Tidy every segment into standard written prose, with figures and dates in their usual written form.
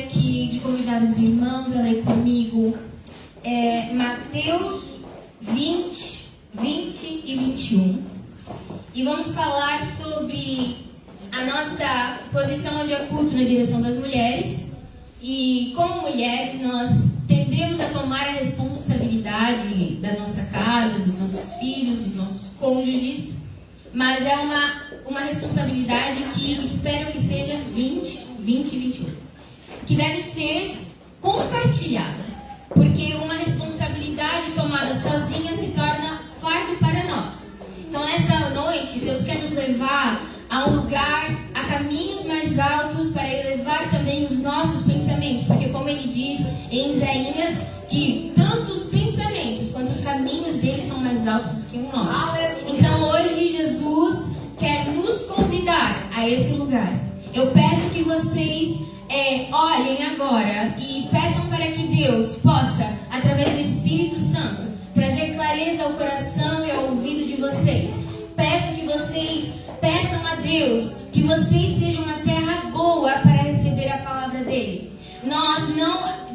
aqui de convidar os irmãos a ler comigo Mateus 20, 20 e 21. E vamos falar sobre a nossa posição hoje é culto na direção das mulheres. E como mulheres, nós tendemos a tomar a responsabilidade da nossa casa, dos nossos filhos, dos nossos cônjuges. Mas é uma responsabilidade que espero que seja 20, 20 e 21. Que deve ser compartilhada. Porque uma responsabilidade tomada sozinha se torna fardo para nós. Então, nesta noite, Deus quer nos levar a um lugar, a caminhos mais altos, para elevar também os nossos pensamentos. Porque, como ele diz em Isaías, que tanto os pensamentos quanto os caminhos dele são mais altos do que o nosso. Então, hoje, Jesus quer nos convidar a esse lugar. Eu peço que vocês olhem agora e peçam para que Deus possa, através do Espírito Santo, trazer clareza ao coração e ao ouvido de vocês. Peço que vocês peçam a Deus que vocês sejam uma terra boa para receber a palavra dele.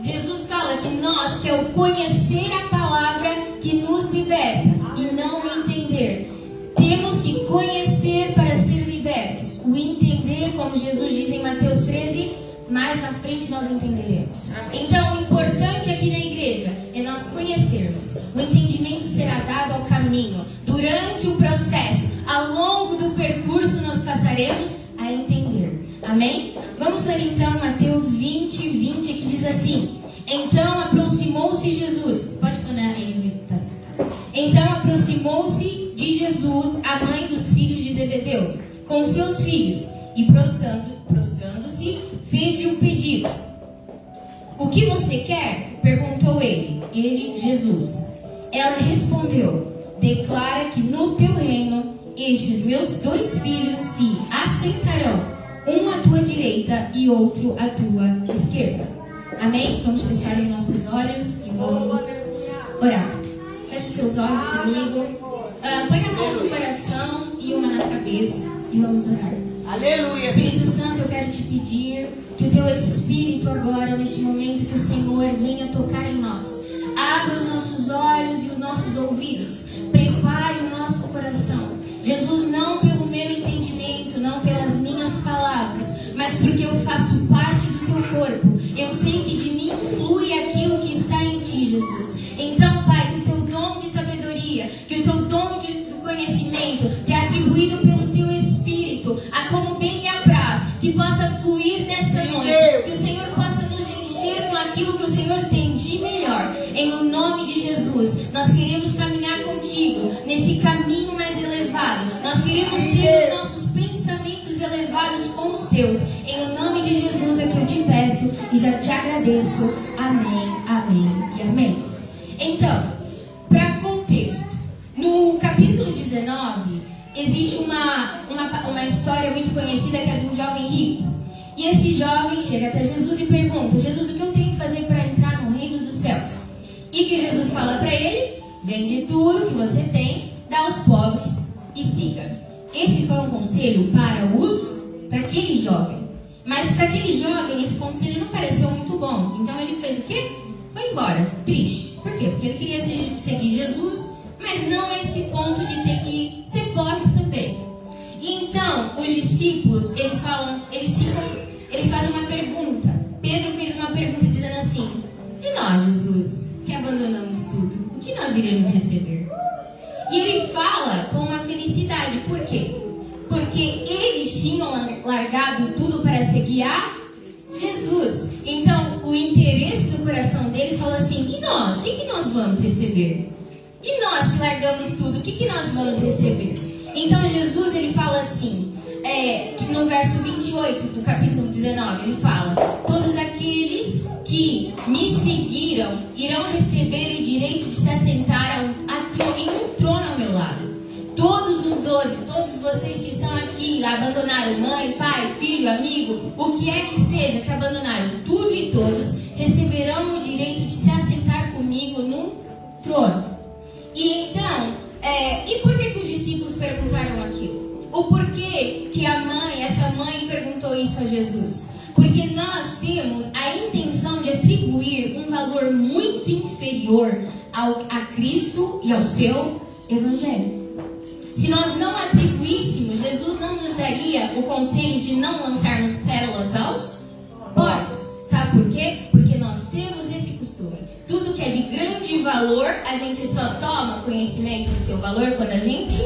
Jesus fala que nós, que é o conhecer a palavra que nos liberta e não entender. Temos que conhecer para ser libertos. O entender, como Jesus diz em Mateus 13, mais na frente nós entenderemos. Então, o importante aqui na igreja é nós conhecermos. O entendimento será dado ao caminho. Durante o processo, ao longo do percurso, nós passaremos a entender. Amém? Vamos ler então Mateus 20, 20, que diz assim: Então aproximou-se Jesus. Pode pôr aí, Então aproximou-se de Jesus a mãe dos filhos de Zebedeu, com seus filhos, e prostrando-se, fez-lhe um pedido. O que você quer? Perguntou ele. Ele, Jesus. Ela respondeu: Declara que no teu reino estes meus 2 filhos se assentarão, um à tua direita e outro à tua esquerda. Amém? Vamos fechar os nossos olhos e vamos orar. Feche seus olhos comigo. Põe a mão no coração e uma na cabeça e vamos orar. Aleluia. Espírito Santo, eu quero te pedir que o teu Espírito agora, neste momento, que o Senhor venha tocar em nós. Abra os nossos olhos e os nossos ouvidos. Prepare o nosso coração. Jesus, não pelo meu entendimento, não pelas minhas palavras, mas porque eu faço parte do teu corpo. Eu sei que de mim flui aquilo que está em ti, Jesus. Então, Pai, que o teu dom de sabedoria, que o teu dom do conhecimento, que é atribuído pelo teu Espírito, a como bem lhe apraz, que possa fluir nessa noite, que o Senhor possa nos encher com aquilo que o Senhor tem de melhor. Em o nome de Jesus, nós queremos caminhar contigo nesse caminho mais elevado. Nós queremos ter os nossos pensamentos elevados com os teus. Em o nome de Jesus é que eu te peço e já te agradeço. Amém, amém e amém. Então, para contexto, no capítulo 19, existe uma história muito conhecida que é de um jovem rico. E esse jovem chega até Jesus e pergunta: Jesus, o que eu tenho que fazer para entrar no reino dos céus? E que Jesus fala para ele: vende tudo que você tem, dá aos pobres e siga. Esse foi um conselho para aquele jovem. Mas para aquele jovem, esse conselho não pareceu muito bom. Então ele fez o quê? Foi embora, triste. Por quê? Porque ele queria seguir Jesus, mas não a esse ponto de ter que ser pobre também. E então, os discípulos, eles fazem uma pergunta. Pedro fez uma pergunta dizendo assim: e nós, Jesus, que abandonamos tudo, o que nós iremos receber? E ele fala com uma felicidade. Por quê? Porque eles tinham largado tudo para seguir a Jesus. Então, o interesse do coração deles falou assim: e nós? O que nós vamos receber? E nós que largamos tudo, o que nós vamos receber? Então, Jesus, ele fala assim, que no verso 28 do capítulo 19, ele fala: todos aqueles que me seguiram irão receber o direito de se assentar em um trono ao meu lado. Todos os 12, todos vocês que estão aqui, abandonaram mãe, pai, filho, amigo, o que é que seja, que abandonaram tudo e todos, receberão o direito de se assentar comigo no trono. E então, e por que os discípulos perguntaram aquilo? O porquê que essa mãe perguntou isso a Jesus? Porque nós temos a muito inferior a Cristo e ao seu Evangelho. Se nós não atribuíssemos, Jesus não nos daria o conselho de não lançarmos pérolas aos porcos. Sabe por quê? Porque nós temos esse costume. Tudo que é de grande valor, a gente só toma conhecimento do seu valor quando a gente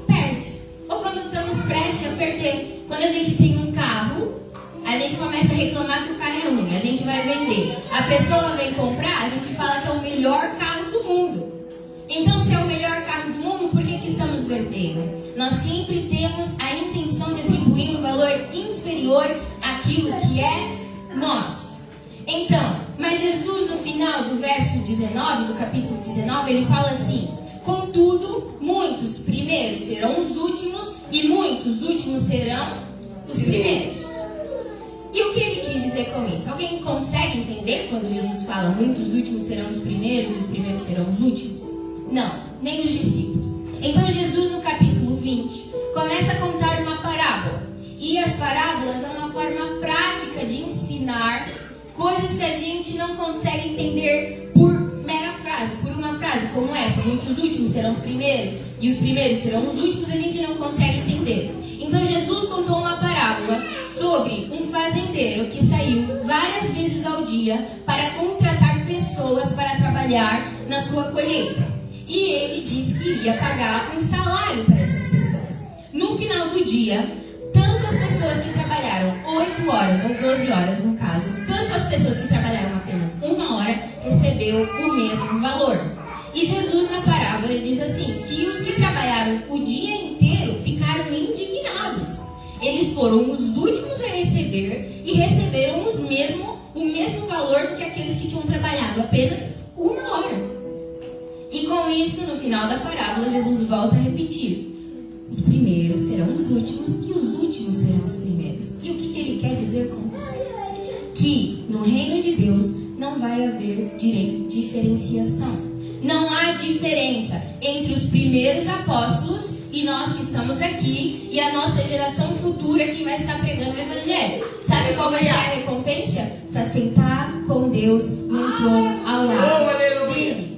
perde. Ou quando estamos prestes a perder. Quando a gente tem um carro, a gente começa a reclamar que o carro é ruim. A gente vai vender. A pessoa vem comprar, a gente fala que é o melhor carro do mundo. Então, se é o melhor carro do mundo, por que estamos perdendo? Nós sempre temos a intenção de atribuir um valor inferior àquilo que é nosso. Então, mas Jesus no final do verso 19, do capítulo 19, ele fala assim: contudo, muitos primeiros serão os últimos e muitos últimos serão os primeiros. E o que ele quis dizer com isso? Alguém consegue entender quando Jesus fala muitos últimos serão os primeiros e os primeiros serão os últimos? Não, nem os discípulos. Então Jesus no capítulo 20 começa a contar uma parábola. E as parábolas são uma forma prática de ensinar coisas que a gente não consegue entender por mera frase, por uma frase como essa: muitos últimos serão os primeiros e os primeiros serão os últimos. A gente não consegue entender. Então Jesus contou uma parábola sobre um fazendeiro que saiu várias vezes ao dia para contratar pessoas para trabalhar na sua colheita. E ele disse que iria pagar um salário para essas pessoas. No final do dia, tanto as pessoas que trabalharam 8 horas ou 12 horas no caso, tanto as pessoas que trabalharam apenas 1 hora, recebeu o mesmo valor. E Jesus na parábola ele diz assim, que os que trabalharam o dia inteiro ficaram indignados. Eles foram os últimos a receber e receberam o mesmo valor do que aqueles que tinham trabalhado apenas 1 hora. E com isso, no final da parábola, Jesus volta a repetir: os primeiros serão os últimos e os últimos serão os primeiros. E o que ele quer dizer com isso? Que no reino de Deus não vai haver diferenciação. Não há diferença entre os primeiros apóstolos e nós que estamos aqui e a nossa geração futura que vai estar pregando o Evangelho. Sabe qual vai ser a recompensa? Se assentar com Deus no trono ao lado dele.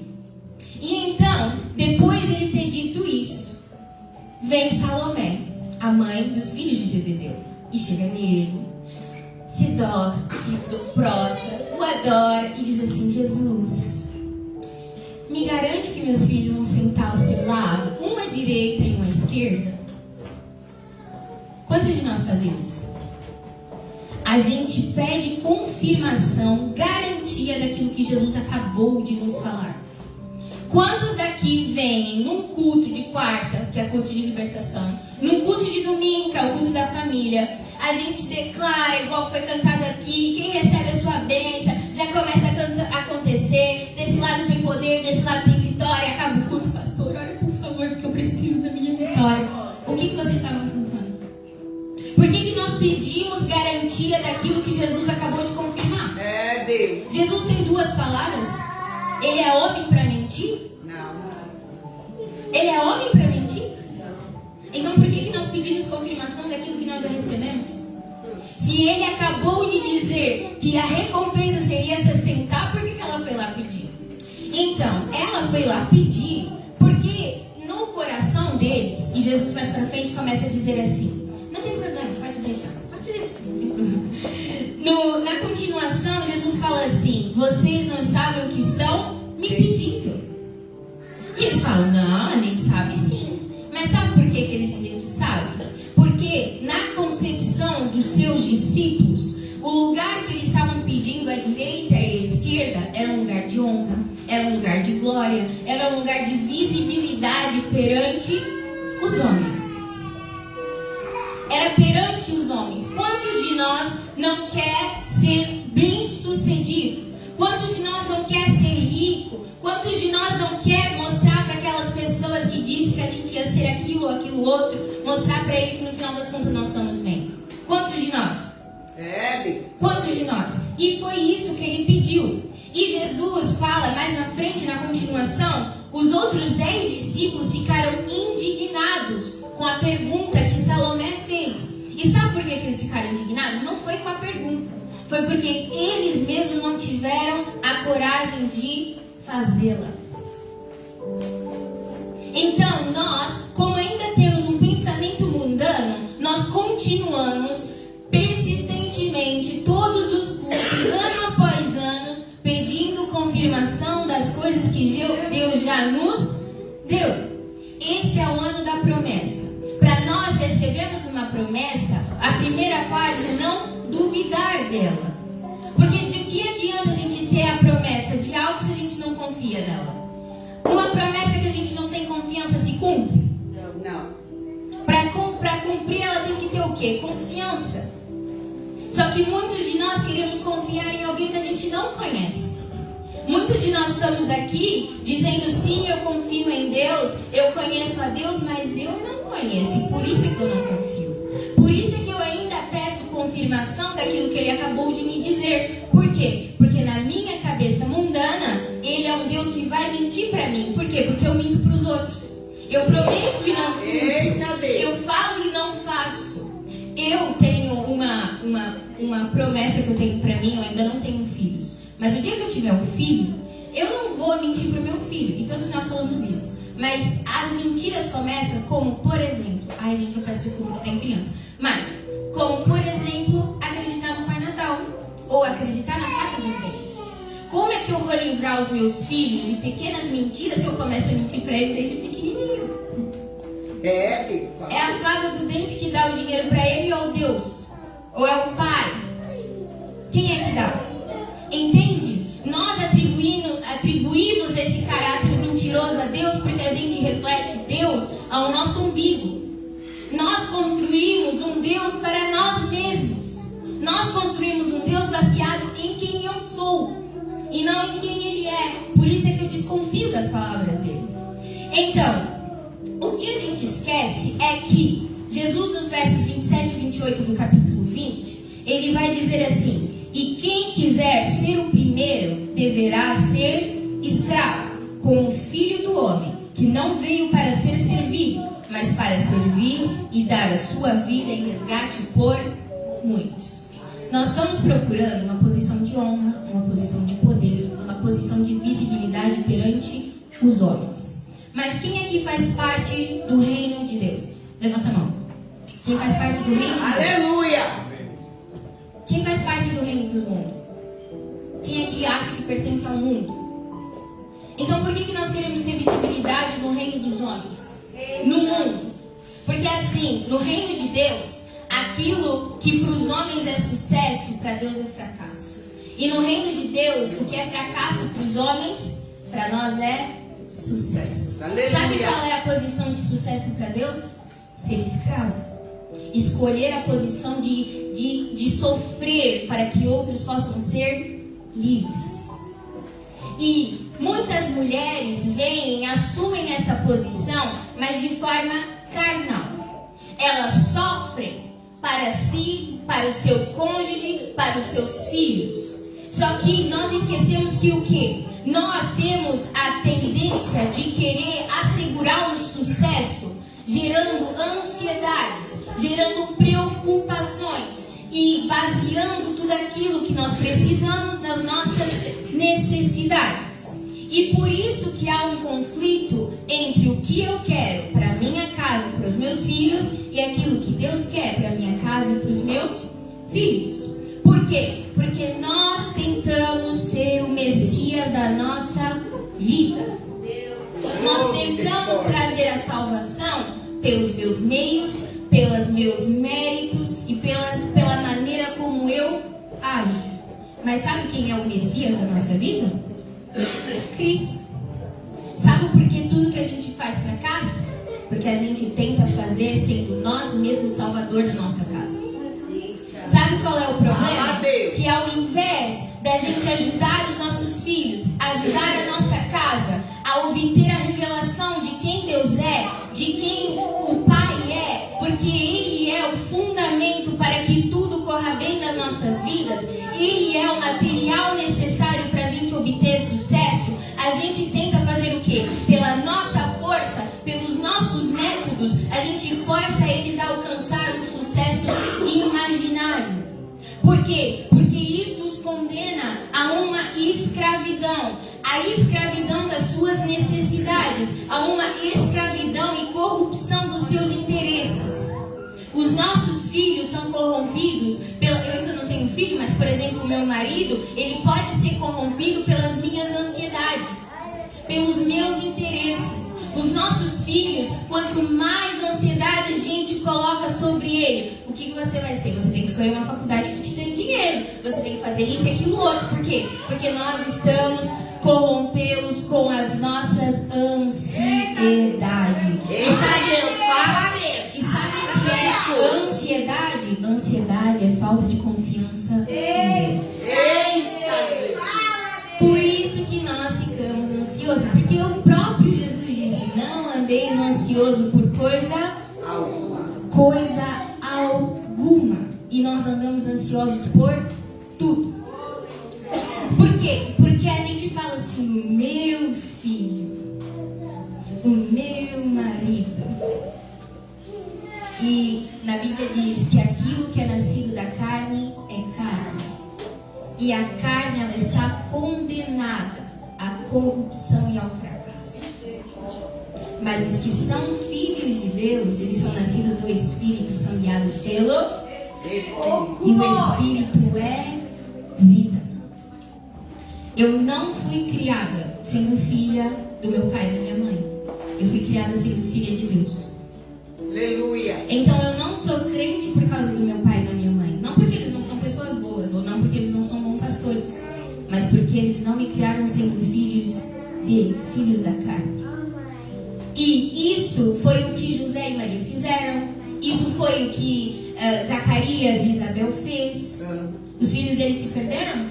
E então, depois de ele ter dito isso, vem Salomé, a mãe dos filhos de Zebedeu, e chega nele, se prostra, o adora e diz assim: Jesus, me garante que meus filhos vão sentar ao seu lado, uma à direita e uma à esquerda? Quantos de nós fazemos? A gente pede confirmação, garantia daquilo que Jesus acabou de nos falar. Quantos daqui vêm num culto de quarta, que é culto de libertação, num culto de domingo, que é o culto da família, a gente declara, igual foi cantado aqui, quem recebe a sua bênção, já começa a acontecer, desse lado tem poder, desse lado tem vitória, acaba o culto, pastor, ora por favor, porque eu preciso da minha vitória. O que vocês estavam cantando? Por que nós pedimos garantia daquilo que Jesus acabou de confirmar? É Deus. Jesus tem 2 palavras. Ele é homem para mentir? Não. Ele é homem para mentir? Então por que nós pedimos confirmação daquilo que nós já recebemos? Se ele acabou de dizer que a recompensa seria se assentar, por que ela foi lá pedir? Então, ela foi lá pedir porque no coração deles, e Jesus mais para frente começa a dizer assim: não tem problema, pode deixar. Na continuação, Jesus fala assim: vocês não sabem o que estão me pedindo. E eles falam: não, a gente sabe sim. Mas sabe por que eles dizem que sabem? Porque na concepção dos seus discípulos, o lugar que eles estavam pedindo à direita e à esquerda era um lugar de honra, era um lugar de glória, era um lugar de visibilidade perante os homens. Era perante os homens. Quantos de nós não quer ser bem-sucedido? Quantos de nós não quer ser rico? Quantos de nós não quer mostrar para aquelas pessoas que dizem que a gente ia ser aquilo ou aquilo outro, mostrar para ele que no final das contas nós estamos bem? Quantos de nós? Quantos de nós? E foi isso que ele pediu. E Jesus fala mais na frente, na continuação, os outros 10 discípulos ficaram indignados com a pergunta que Salomé fez. E sabe por que eles ficaram indignados? Não foi com a pergunta. Foi porque eles mesmos não tiveram a a coragem de fazê-la. Então nós, como ainda temos um pensamento mundano, nós continuamos persistentemente todos os cultos, ano após ano, pedindo confirmação das coisas que Deus já nos deu. Esse é o ano da promessa. Para nós recebermos uma promessa, a primeira parte é não duvidar dela. Porque de que adianta a gente ter a promessa de algo se a gente não confia nela? Uma promessa que a gente não tem confiança se cumpre? Não. Para cumprir ela tem que ter o quê? Confiança. Só que muitos de nós queremos confiar em alguém que a gente não conhece. Muitos de nós estamos aqui dizendo sim, eu confio em Deus, eu conheço a Deus, mas eu não conheço. E por isso é que eu não confio. Por isso é que eu ainda peço confirmação daquilo que Ele acabou de me dizer. Por quê? Porque na minha cabeça mundana, Ele é um Deus que vai mentir para mim. Por quê? Porque eu minto para os outros. Eu prometo e não cumpro. Eu falo e não faço. Eu tenho uma promessa que eu tenho para mim, eu ainda não tenho filhos. Mas o dia que eu tiver um filho, eu não vou mentir para o meu filho. E todos nós falamos isso. Mas as mentiras começam como, por exemplo... Ai, gente, eu peço desculpa que tem criança. Mas, como, por exemplo, acreditar no Pai Natal. Ou acreditar na faca dos dentes. Como é que eu vou livrar os meus filhos de pequenas mentiras se eu começo a mentir para eles desde pequenininho? É a fada do dente que dá o dinheiro para ele ou Deus? Ou é o pai? Quem é que dá? Entende? Nós atribuímos esse caráter mentiroso a Deus porque a gente reflete Deus ao nosso umbigo. Nós construímos um Deus para nós mesmos. Nós construímos um Deus baseado em quem eu sou e não em quem Ele é. Por isso é que eu desconfio das palavras dele. Então, o que a gente esquece é que Jesus, nos versos 27 e 28 do capítulo 20, Ele vai dizer assim: e quem quiser ser o primeiro deverá ser escravo, como o Filho do Homem, que não veio para ser servido, mas para servir e dar a sua vida em resgate por muitos. Nós estamos procurando uma posição de honra, uma posição de poder, uma posição de visibilidade perante os homens. Mas quem aqui faz parte do reino de Deus? Levanta a mão. Quem faz parte do reino de Deus? Aleluia! Quem faz parte do reino do mundo? Quem aqui acha que pertence ao mundo? Então por que nós queremos ter visibilidade no reino dos homens? No mundo. Porque assim, no reino de Deus, aquilo que para os homens é sucesso, para Deus é fracasso. E no reino de Deus, o que é fracasso para os homens, para nós é sucesso. Aleluia. Sabe qual é a posição de sucesso para Deus? Ser escravo. Escolher a posição de sofrer para que outros possam ser livres. E muitas mulheres vêm e assumem essa posição, mas de forma carnal. Elas sofrem para si, para o seu cônjuge, para os seus filhos. Só que nós esquecemos que o quê? Nós temos a tendência de querer assegurar um sucesso, gerando ansiedades, gerando preocupações e baseando tudo aquilo que nós precisamos nas nossas necessidades. E por isso que há um conflito entre o que eu quero para minha casa e para os meus filhos e aquilo que Deus quer para minha casa e para os meus filhos. Por quê? Porque nós tentamos ser o Messias da nossa vida. Nós tentamos trazer a salvação pelos meus meios, pelos meus méritos e pela maneira como eu ajo. Mas sabe quem é o Messias da nossa vida? Cristo. Sabe por que tudo que a gente faz fracassa? Porque a gente tenta fazer sendo nós mesmos o salvador da nossa casa. Sabe qual é o problema? Que ao invés da gente ajudar os nossos filhos, ajudar a nossa casa a obter a revelação de quem Deus é, de quem o Pai é, porque Ele é o fundamento para que tudo corra bem nas nossas vidas, Ele é o material necessário para a gente obter sucesso, a gente tenta fazer o quê? Pela nossa força, pelos nossos métodos, a gente força eles a alcançar um sucesso imaginário. Por quê? Porque isso os condena a uma escravidão. uma escravidão e corrupção dos seus interesses. Os nossos filhos são corrompidos eu ainda não tenho filho, mas por exemplo o meu marido, ele pode ser corrompido pelas minhas ansiedades, pelos meus interesses. Os nossos filhos, quanto mais ansiedade a gente coloca sobre ele, o que você vai ser? Você tem que escolher uma faculdade que te dê dinheiro, você tem que fazer isso e aquilo outro. Por quê? Porque nós estamos corrompê-los com as nossas ansiedades. E sabe o que é ansiedade? Ansiedade é falta de confiança em Deus. Por isso que nós ficamos ansiosos, porque o próprio Jesus disse: não andeis ansioso por coisa alguma. E nós andamos ansiosos por tudo. Por quê? Porque a gente fala assim: o meu filho, o meu marido. E na Bíblia diz que aquilo que é nascido da carne é carne. E a carne, ela está condenada à corrupção e ao fracasso. Mas os que são filhos de Deus, eles são nascidos do Espírito, são guiados pelo Espírito. E o Espírito é vida. Eu não fui criada sendo filha do meu pai e da minha mãe. Eu fui criada sendo filha de Deus. Aleluia. Então eu não sou crente por causa do meu pai e da minha mãe. Não porque eles não são pessoas boas, ou não porque eles não são bons pastores, mas porque eles não me criaram sendo filhos dele, filhos da carne. E isso foi o que José e Maria fizeram. Isso foi o que Zacarias e Isabel fez. Os filhos deles se perderam?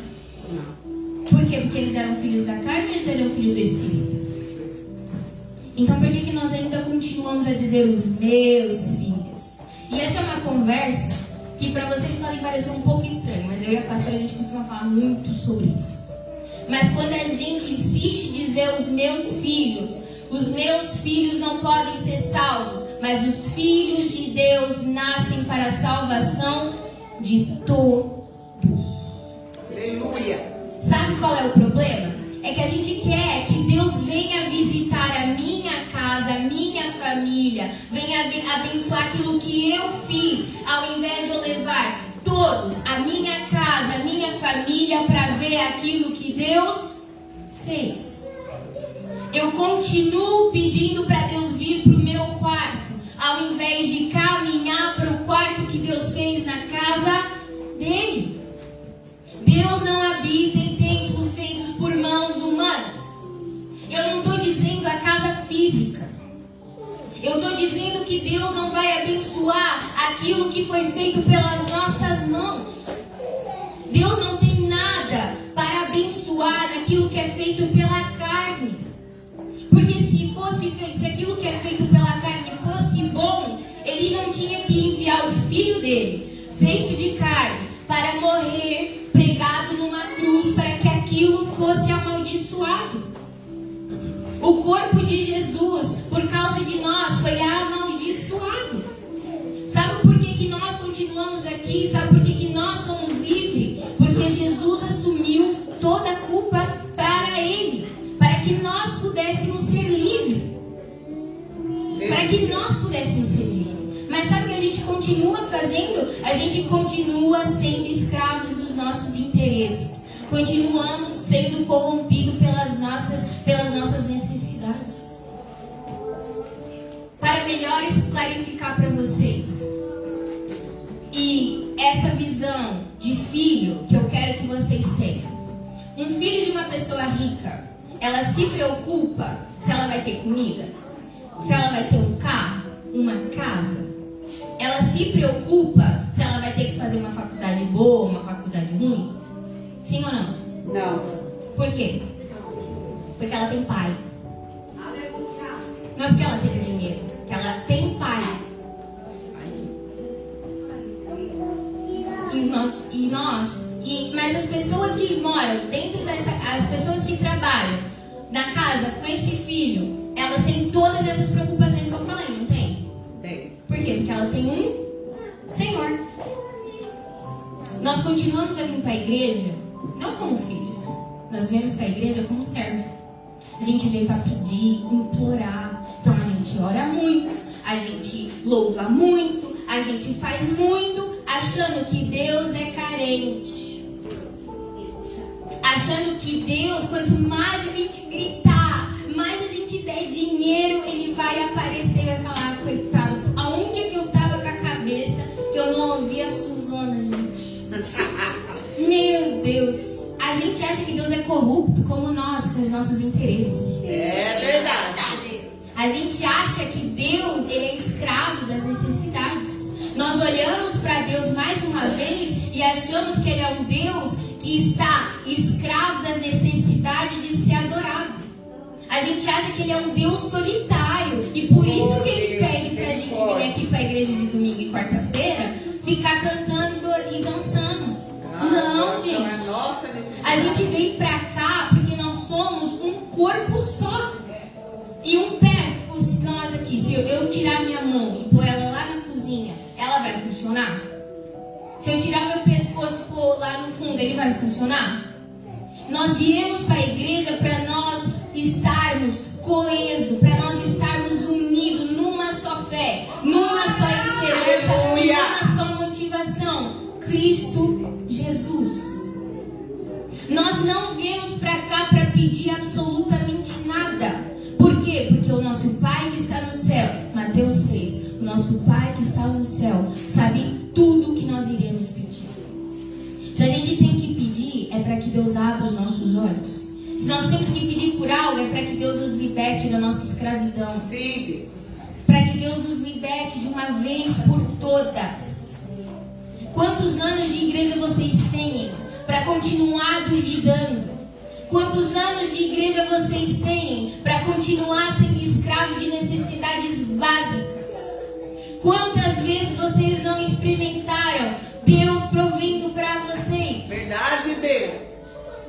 Por quê? Porque eles eram filhos da carne ou eles eram filhos do Espírito? Então por que nós ainda continuamos a dizer os meus filhos? E essa é uma conversa que para vocês pode parecer um pouco estranho, mas eu e a pastora a gente costuma falar muito sobre isso. Mas quando a gente insiste em dizer os meus filhos não podem ser salvos, mas os filhos de Deus nascem para a salvação de todos. Aleluia. Sabe qual é o problema? É que a gente quer que Deus venha visitar a minha casa, a minha família, venha abençoar aquilo que eu fiz, ao invés de eu levar todos, a minha casa, a minha família, para ver aquilo que Deus fez. Eu continuo pedindo para Deus vir para o meu quarto, ao invés de caminhar para o quarto que Deus fez na casa dele. Deus não habita em templos feitos por mãos humanas. Eu não estou dizendo a casa física. Eu estou dizendo que Deus não vai abençoar aquilo que foi feito pelas nossas mãos. Deus não tem nada para abençoar naquilo que é feito pela carne. Porque se aquilo que é feito pela carne fosse bom, Ele não tinha que enviar o filho dele, feito de carne, para morrer pregado numa cruz para que aquilo fosse amaldiçoado. O corpo de Jesus, por causa de nós, foi amaldiçoado. Sabe por que nós continuamos aqui? Sabe por que nós somos livres? Porque Jesus assumiu toda a culpa para Ele, para que nós pudéssemos ser livres. Para que nós pudéssemos ser livres. Mas sabe o que a gente continua fazendo? A gente continua sendo escravos dos nossos interesses. Continuamos sendo corrompidos pelas nossas necessidades. Para melhor clarificar para vocês, e essa visão de filho que eu quero que vocês tenham. Um filho de uma pessoa rica, ela se preocupa se ela vai ter comida, se ela vai ter um carro, uma casa. Ela se preocupa se ela vai ter que fazer uma faculdade boa, uma faculdade ruim? Sim ou não? Não. Por quê? Porque ela tem pai. Não é porque ela tem dinheiro, porque ela tem pai. Mas as pessoas que moram dentro as pessoas que trabalham na casa com esse filho, elas têm todas essas preocupações que eu falei, não tem? Tem. Por quê? Porque elas têm um Senhor. Nós continuamos a vir para a igreja não como filhos. Nós viemos para a igreja como servos. A gente veio para pedir, implorar, Então a gente ora muito, a gente louva muito, a gente faz muito, achando que Deus é carente. Achando que Deus, quanto mais a gente gritar, mais a gente der dinheiro, Ele vai aparecer e vai falar, coitado, aonde que eu tava com a cabeça que eu não ouvi a Suzana, gente? Meu Deus. A gente acha que Deus é corrupto como nós, com os nossos interesses. É verdade. A gente acha que Deus, Ele é escravo das necessidades. Nós olhamos para Deus mais uma vez e achamos que Ele é um Deus que está escravo das necessidades de ser adorado. A gente acha que Ele é um Deus solitário e por isso que Ele pede pra gente vir aqui pra igreja de domingo e quarta-feira, ficar cantando e dançando. Não, gente. A gente vem pra cá porque nós somos um corpo só. E um pé, nós aqui, se eu tirar minha mão e pôr ela lá na cozinha, ela vai funcionar? Se eu tirar meu pescoço e pôr lá no fundo, ele vai funcionar? Nós viemos para a igreja para nós estarmos coesos, para nós estarmos unidos numa só fé, numa só esperança, numa só motivação. Cristo Jesus. Nós não viemos para cá para pedir absolutamente nada. Por quê? Porque o nosso Pai que está no céu, Mateus 6, o nosso Pai que está no céu sabe tudo o que nós iremos pedir. Se a gente tem que pedir, é para que Deus abra os nossos olhos. Se nós temos que pedir por algo, é para que Deus nos liberte da nossa escravidão. Para que Deus nos liberte de uma vez por todas. Quantos anos de igreja vocês têm para continuar duvidando? Quantos anos de igreja vocês têm para continuar sendo escravo de necessidades básicas? Quantas vezes vocês não experimentaram Deus provendo para vocês? Verdade, Deus.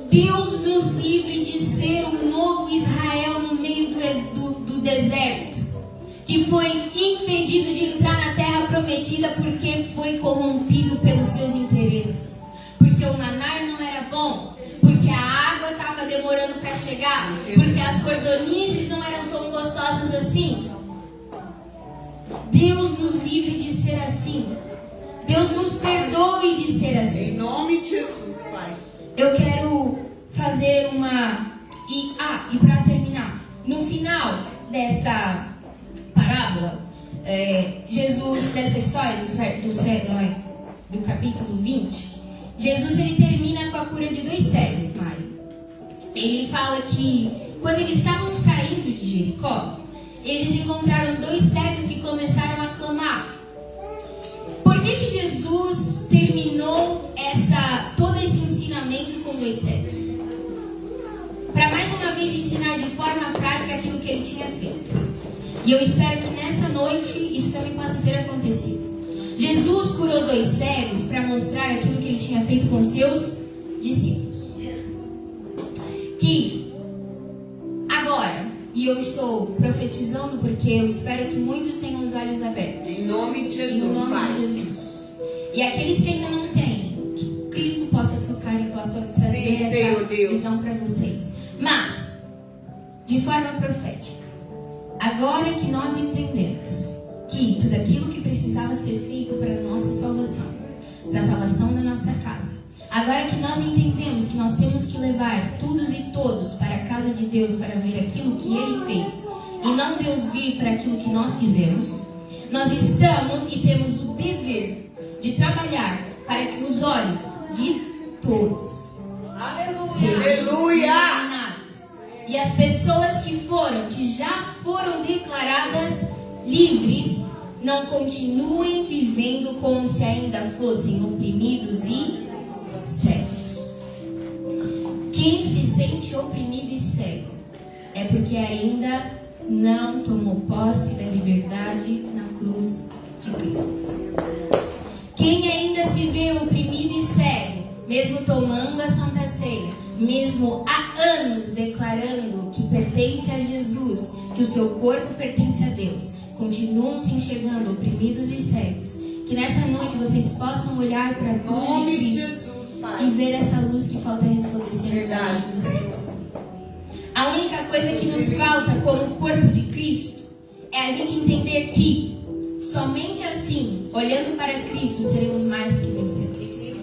Deus nos livre de ser um novo Israel no meio do deserto, que foi impedido de entrar na terra prometida porque foi corrompido pelos seus interesses, porque o maná não era bom, porque a água estava demorando para chegar, porque as cordonizes não eram tão gostosas assim. Deus nos livre de ser assim. Deus nos perdoe de ser assim. Em nome de Jesus, Pai. Eu quero fazer uma... E para terminar, no final dessa parábola, Jesus, dessa história do capítulo 20, Jesus ele termina com a cura de 2 cegos, Mari. Ele fala que quando eles estavam saindo de Jericó, eles encontraram 2 cegos que começaram a clamar. Por que Jesus terminou todo esse ensinamento com 2 cegos? Para mais uma vez ensinar de forma prática aquilo que ele tinha feito. E eu espero que nessa noite isso também possa ter acontecido. Jesus curou 2 cegos para mostrar aquilo que ele tinha feito com seus discípulos. Que agora, e eu estou profetizando porque eu espero que muitos tenham os olhos abertos. Em nome de Jesus, em nome Pai. de Jesus. E aqueles que ainda não têm, que Cristo possa tocar e possa trazer essa visão para vocês. Mas, de forma profética, agora que nós entendemos que tudo aquilo que precisava ser feito para a nossa salvação, para a salvação da nossa casa, agora que nós entendemos que nós temos que levar todos e todos para a casa de Deus para ver aquilo que Ele fez, e não Deus vir para aquilo que nós fizemos, nós estamos e temos o dever de trabalhar para que os olhos de todos sejam iluminados. E as pessoas que já foram declaradas livres, não continuem vivendo como se ainda fossem oprimidos e cegos. Quem se sente oprimido e cego é porque ainda não tomou posse da liberdade na cruz de Cristo. Quem ainda se vê oprimido e cego, mesmo tomando a Santa Ceia, mesmo há anos declarando que pertence a Jesus, que o seu corpo pertence a Deus, continuam se enxergando oprimidos e cegos. Que nessa noite vocês possam olhar para a cruz de Cristo e ver essa luz que falta resplandecer nos olhos de vocês. A única coisa que nos falta como corpo de Cristo é a gente entender que somente assim, olhando para Cristo, seremos mais que vencedores.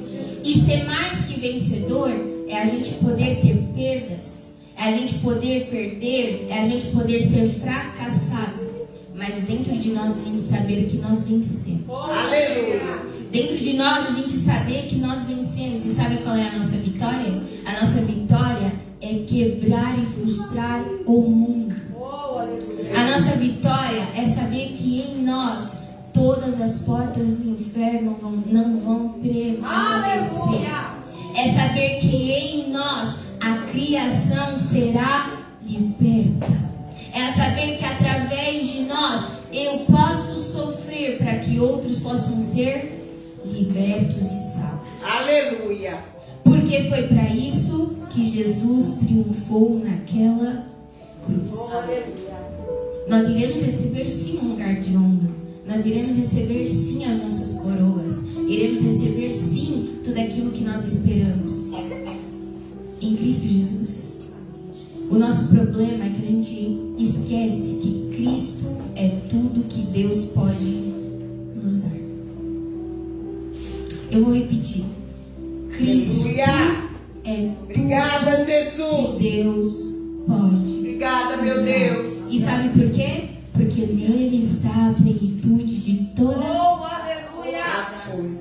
E ser mais que vencedor é a gente poder ter perdas, é a gente poder perder, é a gente poder ser fracassado. Mas dentro de nós a gente saber que nós vencemos. Aleluia. Dentro de nós a gente saber que nós vencemos. E sabe qual é a nossa vitória? A nossa vitória é quebrar e frustrar o mundo. A nossa vitória é saber que em nós todas as portas do inferno não vão prevalecer. É saber que em nós a criação será liberta. É saber que através de nós eu posso sofrer para que outros possam ser libertos e salvos. Aleluia. Porque foi para isso que Jesus triunfou naquela cruz. Nós iremos receber sim um lugar de honra. Nós iremos receber sim as nossas coroas. Iremos receber sim tudo aquilo que nós esperamos. Em Cristo Jesus. O nosso problema é que a gente esquece que Cristo é tudo que Deus pode nos dar. Eu vou repetir. Cristo é tudo Obrigada, que Jesus. Deus pode. Obrigada, meu Deus. E sabe por quê? Porque nele está a plenitude de todas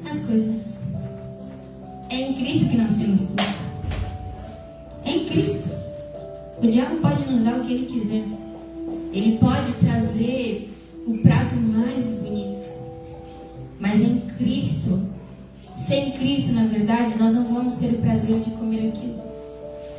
as coisas. É em Cristo que nós temos tudo. É em Cristo. O diabo pode nos dar o que ele quiser. Ele pode trazer o prato mais bonito. Mas em Cristo, sem Cristo, na verdade, nós não vamos ter o prazer de comer aquilo.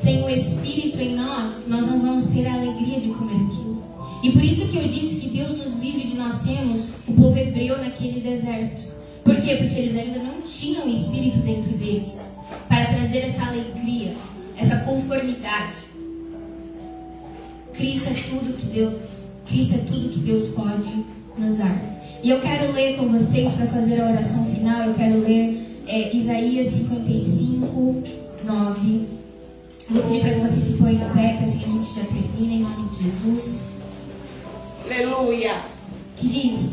Sem o Espírito em nós, nós não vamos ter a alegria de comer aquilo. E por isso que eu disse que Deus nos livre de nós sermos o povo hebreu naquele deserto. Por quê? Porque eles ainda não tinham o Espírito dentro deles para trazer essa alegria, essa conformidade. Cristo é tudo que Deus pode nos dar. E eu quero ler com vocês, para fazer a oração final, eu quero ler Isaías 55, 9. Vou pedir para que vocês se ponham em pé, que assim a gente já termina, em nome de Jesus. Aleluia. Que diz: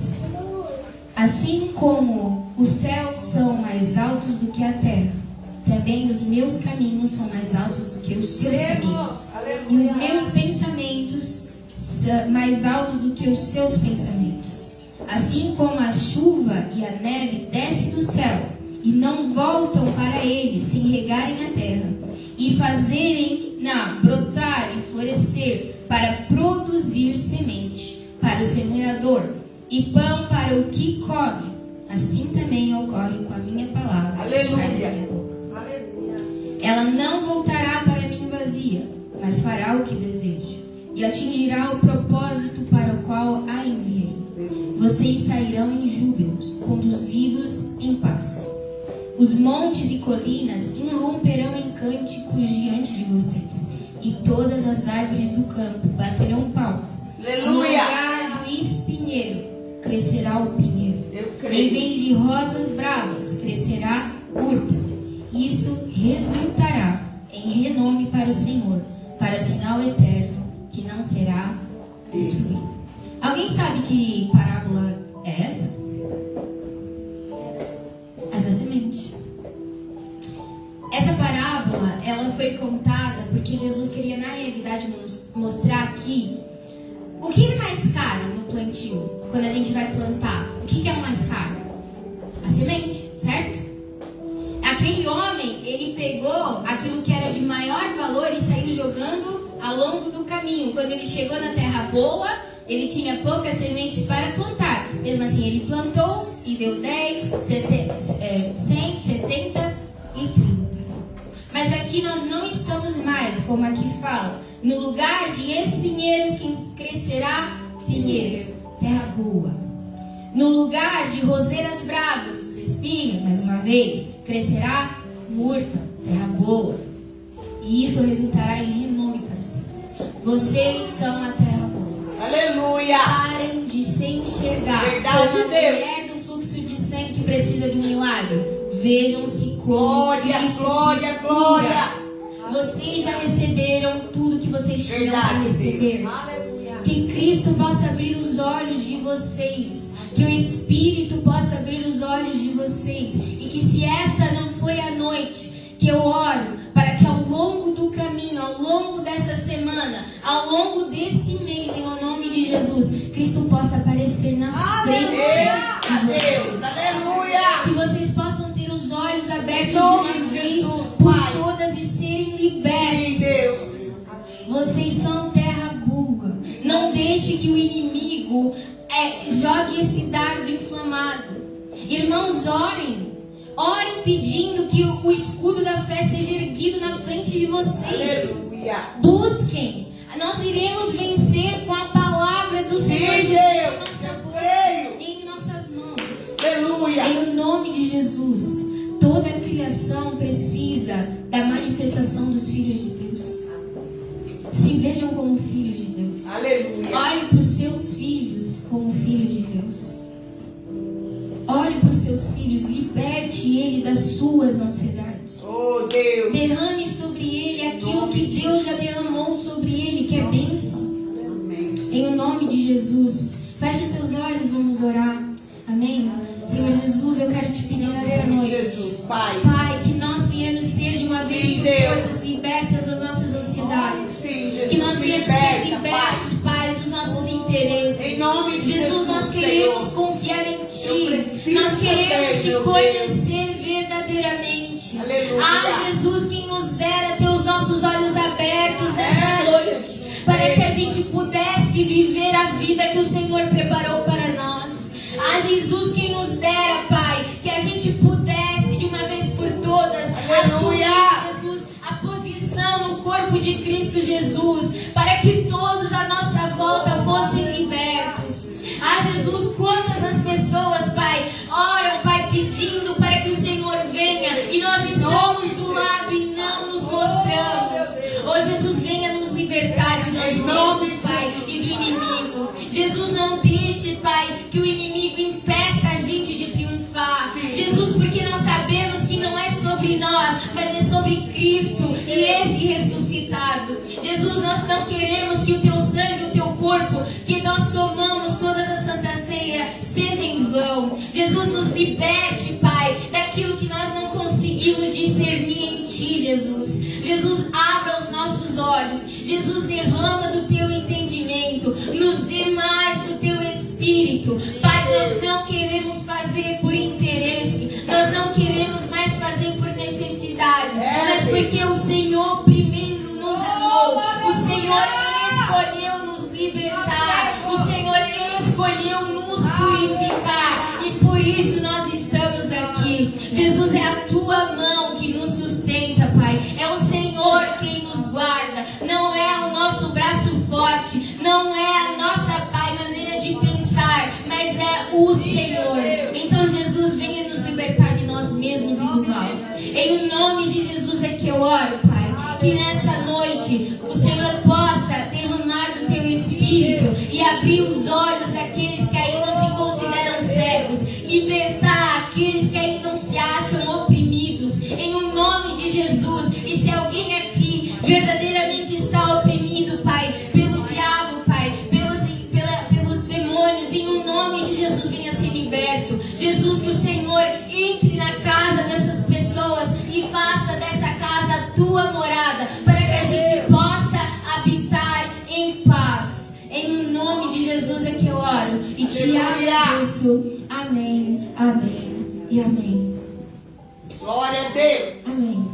assim como os céus são mais altos do que a terra, também os meus caminhos são mais altos do que os seus caminhos. E os meus pensamentos são mais altos do que os seus pensamentos. Assim como a chuva e a neve descem do céu e não voltam para ele sem regarem a terra e fazerem brotar e florescer para produzir semente para o semeador e pão para o que come, assim também ocorre com a minha palavra. Aleluia. Ela não voltará para mim vazia, mas fará o que desejo e atingirá o propósito para o qual a enviei. Vocês sairão em júbilos, conduzidos em paz. Os montes e colinas irromperão em cânticos diante de vocês, e todas as árvores do campo baterão palmas. Aleluia. No lugar do espinheiro crescerá o pinheiro. Eu Em creio. vez de rosas bravas, crescerá urpa. Isso resultará em renome para o Senhor, para sinal eterno que não será destruído. Alguém sabe que parábola é essa? Essa semente. Essa parábola, ela foi contada porque Jesus queria, na realidade, mostrar que o que é mais caro no plantio, quando a gente vai plantar, o que é o mais caro? A semente, certo? Aquele homem, ele pegou aquilo que era de maior valor e saiu jogando ao longo do caminho. Quando ele chegou na terra boa, ele tinha poucas sementes para plantar. Mesmo assim, ele plantou e deu 10, 100, 70 e 30. Mas aqui nós não estamos mais, como aqui fala, no lugar de espinheiros que crescerá pinheiros, terra boa. No lugar de roseiras bravas dos espinhos, mais uma vez, crescerá murta, terra boa. E isso resultará em renome para o Senhor. Vocês são a terra boa. Aleluia. Parem de se enxergar Verdade, como a Deus. mulher do fluxo de sangue que precisa de um milagre. Vejam-se como Glória, Cristo glória, que glória. cura. Vocês já receberam tudo que vocês tinham para Verdade, receber. Deus. Que Que Cristo possa abrir os olhos de vocês. Que o Espírito possa abrir os olhos de vocês. E que se essa não foi a noite, que eu oro para que ao longo do caminho, ao longo dessa semana, ao longo desse mês, em nome de Jesus, Cristo possa aparecer na frente de vocês. Aleluia. Que vocês possam ter os olhos abertos de Em nome uma de vez Jesus, por Pai. todas e serem libertos. Sim, Deus. Vocês são terra boa. Não deixe que o inimigo jogue esse dardo inflamado. Irmãos, orem. Orem pedindo que o escudo da fé seja erguido na frente de vocês. Aleluia. Busquem. Nós iremos vencer com a palavra do Senhor Sim, Jesus Deus. Eu creio. em nossas mãos. Aleluia. Em nome de Jesus, toda a criação precisa da manifestação dos filhos de Deus. Se vejam como filhos de Deus. Aleluia. Olhe para os seus filhos como filhos de Deus. Olhe para os seus filhos, liberte ele das suas ansiedades. Oh, Deus. Derrame sobre ele aquilo que Deus já derramou sobre ele, que é bênção. Amém. Em nome de Jesus, feche os teus olhos, vamos orar. Amém? Senhor Jesus, eu quero te pedir nessa noite, Jesus, Pai. Pai, que nós viemos ser de uma vez Sim, por Deus. todas libertas das nossas ansiedades. Sim, Jesus. Que nós viemos ser Liberta, libertos, Pai, dos nossos interesses. Em nome de Jesus, nós queremos Senhor. confiar em Eu Ti. preciso Nós queremos também, Te meu conhecer verdadeiramente. Aleluia. Ah, Jesus, quem nos dera ter os nossos olhos abertos nessa noite, para que a gente pudesse viver a vida que o Senhor preparou para nós. Ah, Jesus, quem nos dera, Pai, que a gente pudesse de uma vez por todas Aleluia. assumir, Jesus, a posição no corpo de Cristo Jesus, para que todos à nossa volta fossem libertos. Ah, Jesus, quantas as pessoas, Pai, oram, Pai, pedindo para que o Senhor venha, e nós estamos do lado e não nos mostramos. Oh, Jesus, venha nos libertar de nós mesmos, Pai, e do inimigo. Jesus, não deixe, Pai, que o inimigo impeça a gente de triunfar. Jesus, porque nós sabemos que não é sobre nós, mas é sobre Cristo e esse ressuscitado. Jesus, nós não queremos que o Teu sangue, o Teu corpo, que nós tomamos todas as Santa Ceia, seja em vão. Jesus, nos liberte, Pai, daquilo que nós não conseguimos discernir em Ti, Jesus. Jesus, abra os nossos olhos. Jesus, derrama do Teu entendimento, nos dê mais do Teu Espírito. Pai, nós não queremos fazer por interesse, nós não queremos mais fazer por necessidade, mas porque o Senhor primeiro nos amou, o Senhor escolheu nos libertar, o Senhor escolheu nos purificar, e por isso nós estamos aqui. Jesus, é a Tua mão que nos sustenta, Pai, é o Senhor quem nos guarda, não é o nosso braço forte, não é a nossa, Pai, maneira de pensar, mas é o Senhor. Então, Jesus, venha nos libertar de nós mesmos e do mal. Em nome de Jesus é que eu oro, Pai, que nessa noite o Senhor possa derramar do Teu Espírito e abrir os olhos daqueles que ainda se consideram cegos, libertar aqueles que ainda se acham oprimidos, em o nome de Jesus. E se alguém aqui verdadeiramente está oprimido, Pai, pelo diabo, Pai, pelos demônios, em o nome de Jesus, venha ser liberto. Jesus, que o Senhor entre na casa dessas pessoas e faça dessa casa a Tua morada, para que a gente possa habitar em paz. Em o nome de Jesus é que eu oro e te agradeço. Amém, amém e amém. Glória a Deus. Amém.